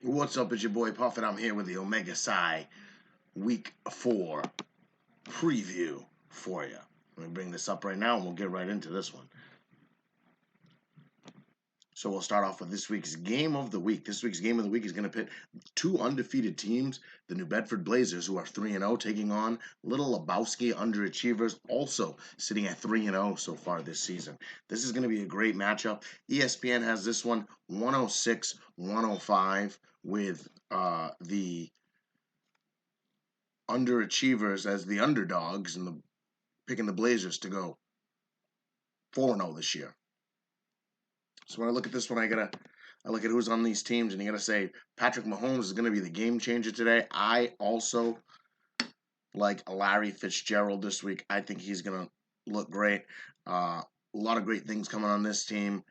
What's up? It's your boy Puff, and I'm here with the Omega Psi Week 4 preview for you. Let me bring this up right now, and we'll get right into this one. So we'll start off with this week's Game of the Week. This week's Game of the Week is going to pit two undefeated teams, the New Bedford Blazers, who are 3-0, taking on Little Lebowski Underachievers, also sitting at 3-0 so far this season. This is going to be a great matchup. ESPN has this one 106-105 with the underachievers as the underdogs and picking the Blazers to go 4-0 this year. So when I look at this one, I look at who's on these teams, and you got to say Patrick Mahomes is going to be the game changer today. I also like Larry Fitzgerald this week. I think he's going to look great. A lot of great things coming on this team.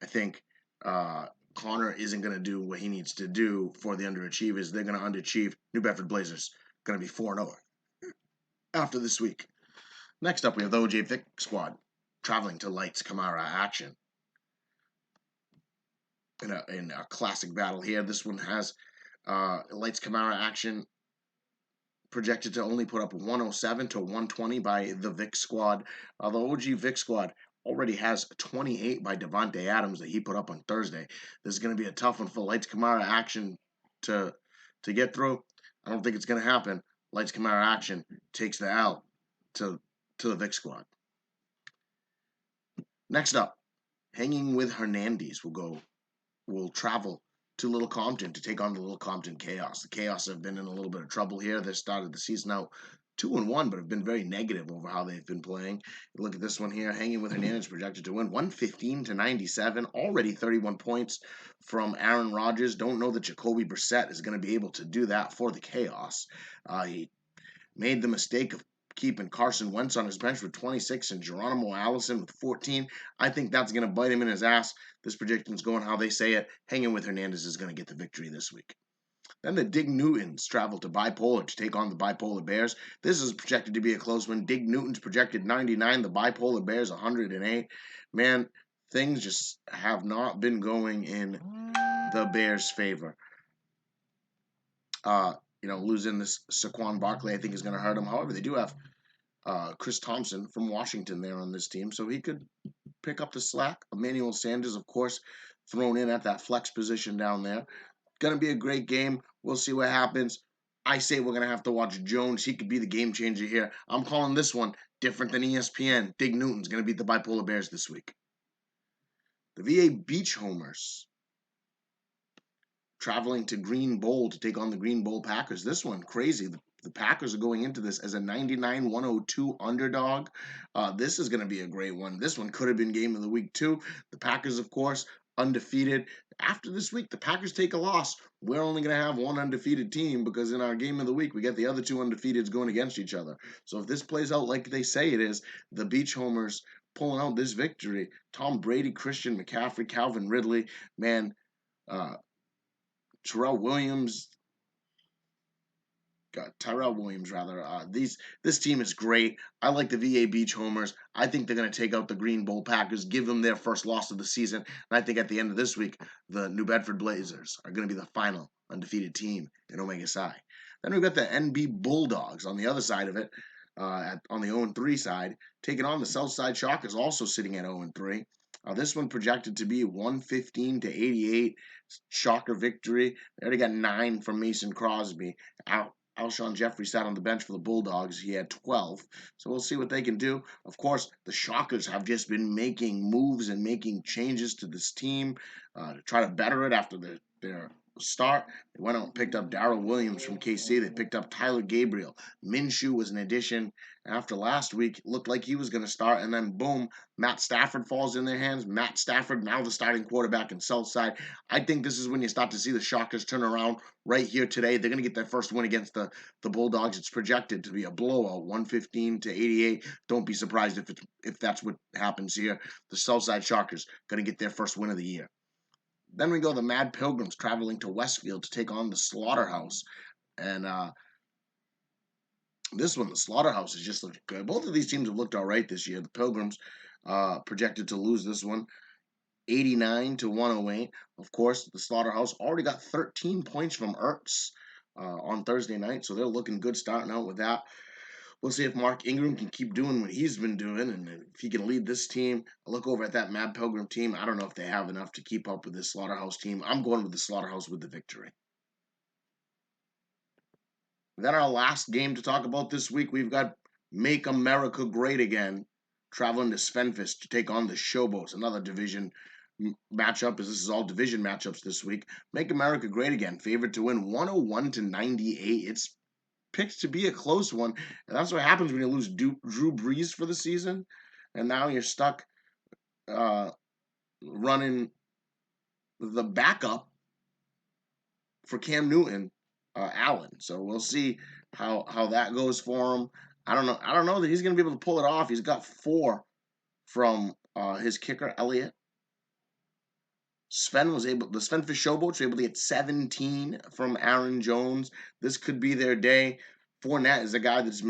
I think Connor isn't going to do what he needs to do for the underachievers. They're going to underachieve. New Bedford Blazers going to be 4-0 after this week. Next up, we have the OJ Vic squad traveling to Lights Kamara action. In a classic battle here, this one has Lights Kamara action projected to only put up 107 to 120 by the Vic squad. The OG Vic squad already has 28 by Devontae Adams that he put up on Thursday. This is going to be a tough one for Lights Kamara action to get through. I don't think it's going to happen. Lights Kamara action takes the L to the Vic squad. Next up, Hanging with Hernandez will travel to Little Compton to take on the Little Compton Chaos. The Chaos have been in a little bit of trouble here. They started the season out 2-1, but have been very negative over how they've been playing. Look at this one here. Hanging with Hernandez projected to win 115 to 97. Already 31 points from Aaron Rodgers. Don't know that Jacoby Brissett is going to be able to do that for the Chaos. He made the mistake of keeping Carson Wentz on his bench with 26 and Geronimo Allison with 14. I think that's going to bite him in his ass. This prediction's going how they say it. Hanging with Hernandez is going to get the victory this week. Then the Dig Newtons travel to Bipolar to take on the Bipolar Bears. This is projected to be a close one. Dig Newtons projected 99, the Bipolar Bears 108. Man, things just have not been going in the Bears' favor. Losing this Saquon Barkley, I think, is going to hurt them. However, they do have Chris Thompson from Washington there on this team, so he could pick up the slack. Emmanuel Sanders, of course, thrown in at that flex position down there. Going to be a great game. We'll see what happens. I say we're going to have to watch Jones. He could be the game changer here. I'm calling this one different than ESPN. Dig Newton's going to beat the Bipolar Bears this week. The VA Beach Homers traveling to Green Bowl to take on the Green Bowl Packers. This one, crazy. The Packers are going into this as a 99-102 underdog. This is going to be a great one. This one could have been game of the week, too. The Packers, of course, undefeated. After this week, the Packers take a loss. We're only going to have one undefeated team because in our game of the week, we get the other two undefeateds going against each other. So if this plays out like they say it is, the Beach Homers pulling out this victory. Tom Brady, Christian McCaffrey, Calvin Ridley, man, Tyrell Williams, this team is great. I like the VA Beach Homers. I think they're going to take out the Green Bowl Packers, give them their first loss of the season. And I think at the end of this week, the New Bedford Blazers are going to be the final undefeated team in Omega Psi. Then we've got the NB Bulldogs on the other side of it, on the 0-3 side, taking on the Southside Shockers, also sitting at 0-3. This one projected to be 115 to 88. Shocker victory. They already got 9 from Mason Crosby. Alshon Jeffrey sat on the bench for the Bulldogs. He had 12. So we'll see what they can do. Of course, the Shockers have just been making moves and making changes to this team to try to better it after their start. They went out and picked up Darrell Williams from KC. They picked up Tyler Gabriel. Minshew was an addition. After last week, it looked like he was going to start, and then boom, Matt Stafford falls in their hands. Matt Stafford, now the starting quarterback in Southside. I think this is when you start to see the Shockers turn around right here today. They're going to get their first win against the Bulldogs. It's projected to be a blowout, 115 to 88. Don't be surprised if that's what happens here. The Southside Shockers going to get their first win of the year. Then we go the Mad Pilgrims traveling to Westfield to take on the Slaughterhouse. And this one, the Slaughterhouse, has just looked good. Both of these teams have looked all right this year. The Pilgrims projected to lose this one 89 to 108. Of course, the Slaughterhouse already got 13 points from Ertz on Thursday night, so they're looking good starting out with that. We'll see if Mark Ingram can keep doing what he's been doing and if he can lead this team. I look over at that Matt Pilgrim team. I don't know if they have enough to keep up with this Slaughterhouse team. I'm going with the Slaughterhouse with the victory. Then our last game to talk about this week, we've got Make America Great Again, traveling to Svenfest to take on the Showboats, another division matchup, as this is all division matchups this week. Make America Great Again, favored to win 101 to 98. It's picked to be a close one, and that's what happens when you lose Drew Brees for the season, and now you're stuck running the backup for Cam Newton, Allen. So we'll see how that goes for him. I don't know. I don't know that he's going to be able to pull it off. He's got 4 from his kicker Elliott. The Svenfish Showboats were able to get 17 from Aaron Jones. This could be their day. Fournette is a guy that's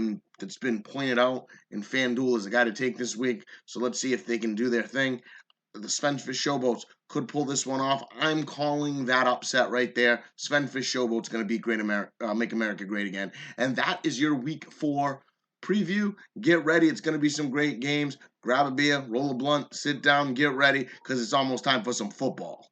been pointed out in FanDuel as a guy to take this week. So let's see if they can do their thing. The Svenfish Showboats could pull this one off. I'm calling that upset right there. Svenfish Showboats going to beat Make America Great Again. And that is your Week 4 preview. Get ready. It's going to be some great games. Grab a beer, roll a blunt, sit down, get ready, because it's almost time for some football.